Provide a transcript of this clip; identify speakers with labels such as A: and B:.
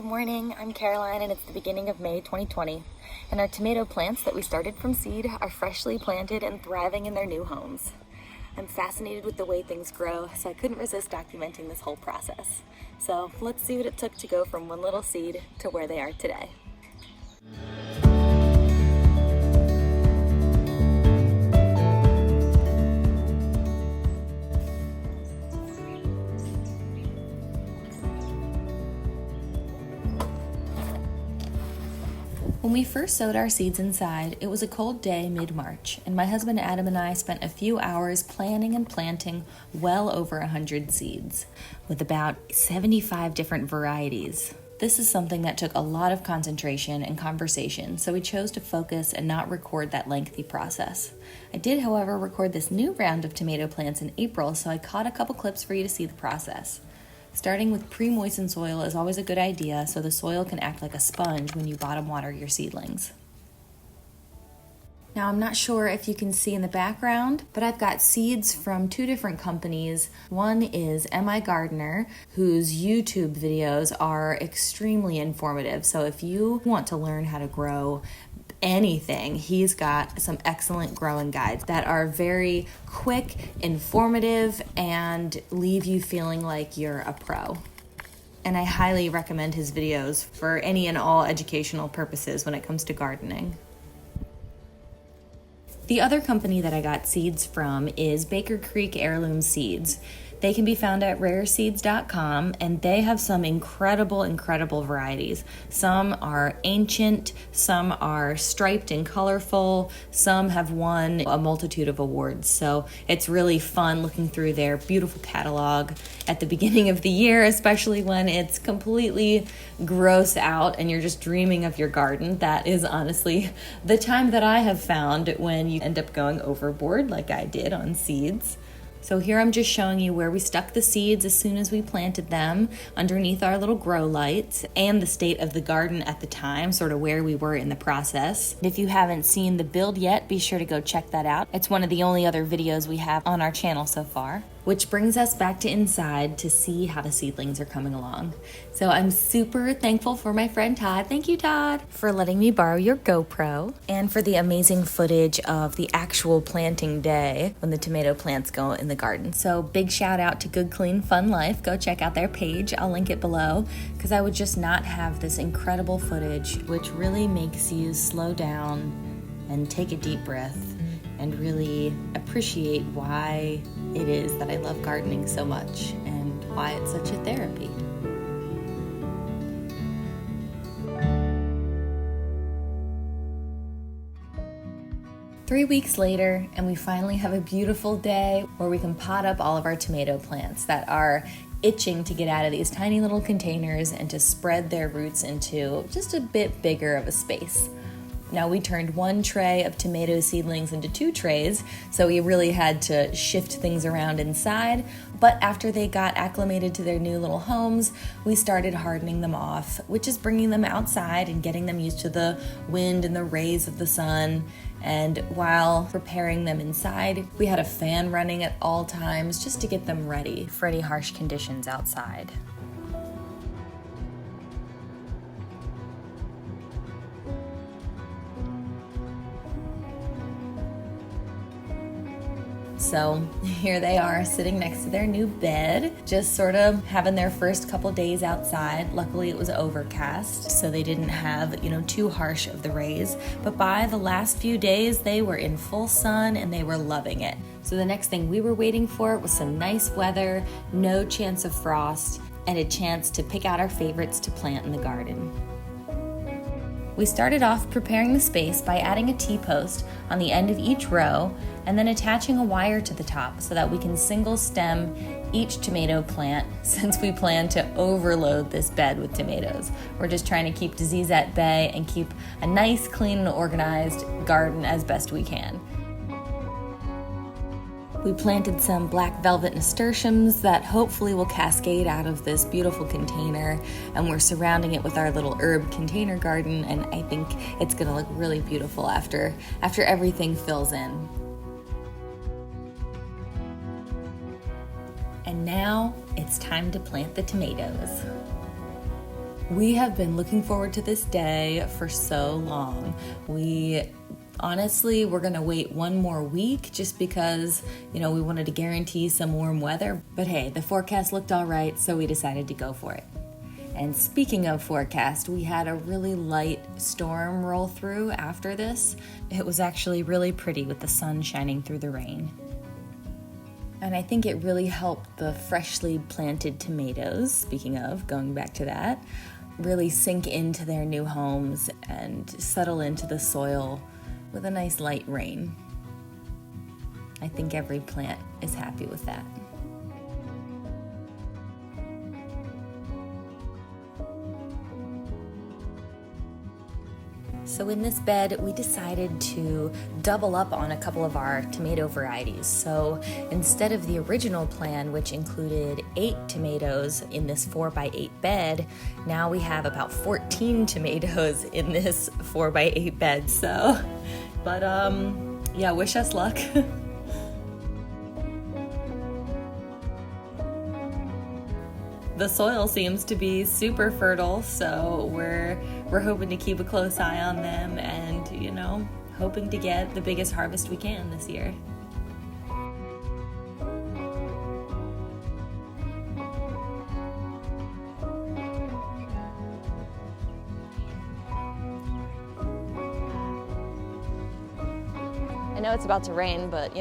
A: Good morning, I'm Caroline and it's the beginning of May 2020, and our tomato plants that we started from seed are freshly planted and thriving in their new homes. I'm fascinated with the way things grow, so I couldn't resist documenting this whole process. So let's see what it took to go from one little seed to where they are today. When we first sowed our seeds inside, it was a cold day mid-March, and my husband Adam and I spent a few hours planning and planting well over 100 seeds, with about 75 different varieties. This is something that took a lot of concentration and conversation, so we chose to focus and not record that lengthy process. I did, however, record this new round of tomato plants in April, so I caught a couple clips for you to see the process. Starting with pre-moistened soil is always a good idea so the soil can act like a sponge when you bottom water your seedlings. Now I'm not sure if you can see in the background, but I've got seeds from two different companies. One is MiGardener, whose YouTube videos are extremely informative. So if you want to learn how to grow anything, he's got some excellent growing guides that are very quick, informative, and leave you feeling like you're a pro. And I highly recommend his videos for any and all educational purposes when it comes to gardening. The other company that I got seeds from is Baker Creek Heirloom Seeds. They can be found at rareseeds.com, and they have some incredible varieties. Some are ancient, some are striped and colorful, some have won a multitude of awards. So it's really fun looking through their beautiful catalog at the beginning of the year, especially when it's completely gross out and you're just dreaming of your garden. That is honestly the time that I have found when you end up going overboard like I did on seeds. So here I'm just showing you where we stuck the seeds as soon as we planted them underneath our little grow lights, and the state of the garden at the time, sort of where we were in the process. If you haven't seen the build yet, be sure to go check that out. It's one of the only other videos we have on our channel so far. Which brings us back to inside to see how the seedlings are coming along. So I'm super thankful for my friend Todd. Thank you, Todd, for letting me borrow your GoPro and for the amazing footage of the actual planting day when the tomato plants go in the garden. So big shout out to Good Clean Fun Life. Go check out their page. I'll link it below, because I would just not have this incredible footage, which really makes you slow down and take a deep breath and really appreciate why it is that I love gardening so much and why it's such a therapy. Three weeks later, and we finally have a beautiful day where we can pot up all of our tomato plants that are itching to get out of these tiny little containers and to spread their roots into just a bit bigger of a space. Now we turned one tray of tomato seedlings into two trays, so we really had to shift things around inside. But after they got acclimated to their new little homes, we started hardening them off, which is bringing them outside and getting them used to the wind and the rays of the sun. And while preparing them inside, we had a fan running at all times just to get them ready for any harsh conditions outside. So here they are sitting next to their new bed, just sort of having their first couple days outside. Luckily it was overcast, so they didn't have, too harsh of the rays. But by the last few days, they were in full sun and they were loving it. So the next thing we were waiting for was some nice weather, no chance of frost, and a chance to pick out our favorites to plant in the garden. We started off preparing the space by adding a T-post on the end of each row and then attaching a wire to the top so that we can single stem each tomato plant, since we plan to overload this bed with tomatoes. We're just trying to keep disease at bay and keep a nice, clean, and organized garden as best we can. We planted some black velvet nasturtiums that hopefully will cascade out of this beautiful container, and we're surrounding it with our little herb container garden, and I think it's gonna look really beautiful after everything fills in. And now it's time to plant the tomatoes. We have been looking forward to this day for so long. Honestly, we're going to wait one more week just because, we wanted to guarantee some warm weather. But hey, the forecast looked all right, so we decided to go for it. And speaking of forecast, we had a really light storm roll through after this. It was actually really pretty with the sun shining through the rain. And I think it really helped the freshly planted tomatoes, speaking of, going back to that, really sink into their new homes and settle into the soil with a nice light rain. I think every plant is happy with that. So in this bed, we decided to double up on a couple of our tomato varieties. So instead of the original plan, which included 8 tomatoes in this 4x8 bed, now we have about 14 tomatoes in this 4x8 bed. But wish us luck. The soil seems to be super fertile, so we're hoping to keep a close eye on them and, hoping to get the biggest harvest we can this year. I know it's about to rain, but